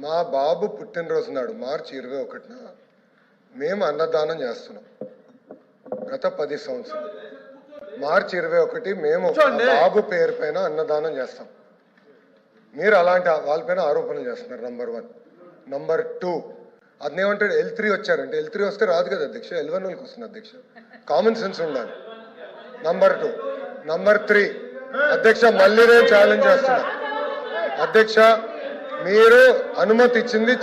మా బాబు పుట్టినరోజు నాడు మార్చి 21న మేము అన్నదానం చేస్తున్నాం. గత 10 సంవత్సరాలు మార్చి 21 మేము బాబు పేరు పైన అన్నదానం చేస్తాం. మీరు అలాంటి వాళ్ళపైన ఆరోపణలు చేస్తున్నారు. నంబర్ 1. నంబర్ 2, అదేమంటాడు L3 వచ్చారంటే L3 వస్తే రాదు కదా అధ్యక్ష, L1 వాళ్ళకి వస్తుంది అధ్యక్ష. కామన్ సెన్స్ ఉండాలి. నంబర్ 2. నంబర్ 3 అధ్యక్ష, మళ్ళీ నేను ఛాలెంజ్ చేస్తున్నా అధ్యక్ష, మీరు అనుమతి ఇచ్చింది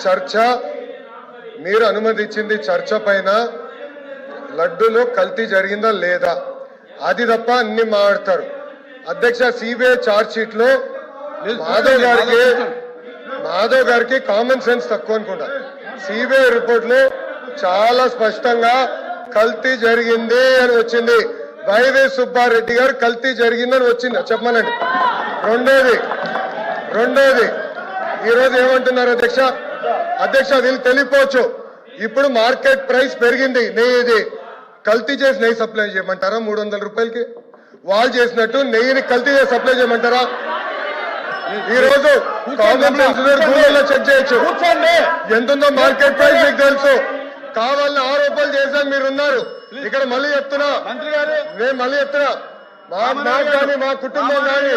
చర్చ పైన లడ్డూలో కల్తీ జరిగిందా లేదా అది తప్ప అన్ని మాట్లాడతారు అధ్యక్ష. సిబిఐ ఛార్జ్ షీట్ లో మాధవ్ గారికి కామన్ సెన్స్ తక్కువ అనుకుంటా. సిబిఐ రిపోర్ట్ లో చాలా స్పష్టంగా కల్తీ జరిగింది అని వచ్చింది. వైవి సుబ్బారెడ్డి గారు కల్తీ జరిగిందని వచ్చింది చెప్పమనండి. రెండోది ఈరోజు ఏమంటున్నారు అధ్యక్ష వీళ్ళు తెలియపోవచ్చు. ఇప్పుడు మార్కెట్ ప్రైస్ పెరిగింది. నెయ్యి కల్తీ చేసి నెయ్యి సప్లై చేయమంటారా 300 రూపాయలకి? వాళ్ళు చేసినట్టు నెయ్యిని కల్తీ చేసి సప్లై చేయమంటారా? ఈ రోజు కామన్ సెన్స్ గూగుల్లో చెక్ చేయొచ్చు ఎంతుందో మార్కెట్ ప్రైస్ మీకు తెలుసు. కావాలని ఆరోపణలు చేశాను మీరున్నారు ఇక్కడ. మళ్ళీ చెప్తున్నా నాకు కానీ మా కుటుంబం కానీ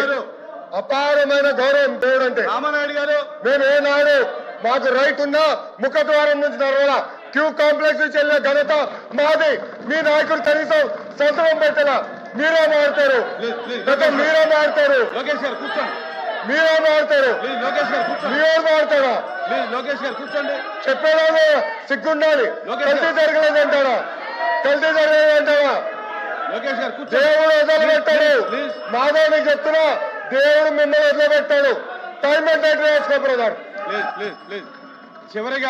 అపారమైన గౌరవం దేవుడు అంటే. మేము ఏనాడు మాకు రైట్ ఉన్నా ముఖద్వారం నుంచి నడవాలా, క్యూ కాంప్లెక్స్ నుంచి వెళ్ళిన ఘనత మాది. మీ నాయకుడు కనీసం సంతకం పెట్టలా. మీరే మారుతారు చెప్పేదాన్ని సిగ్గుండాలి. కల్తీ జరగలేదంటారా? దేవుడు వదిలిపెట్టాడు. మాధవ్ చెప్తున్నా, దేవుడు మిమ్మల్ని వదిలిపెట్టాడు. టైం ఎంత వేసుకో బ్రదర్. చివరిగా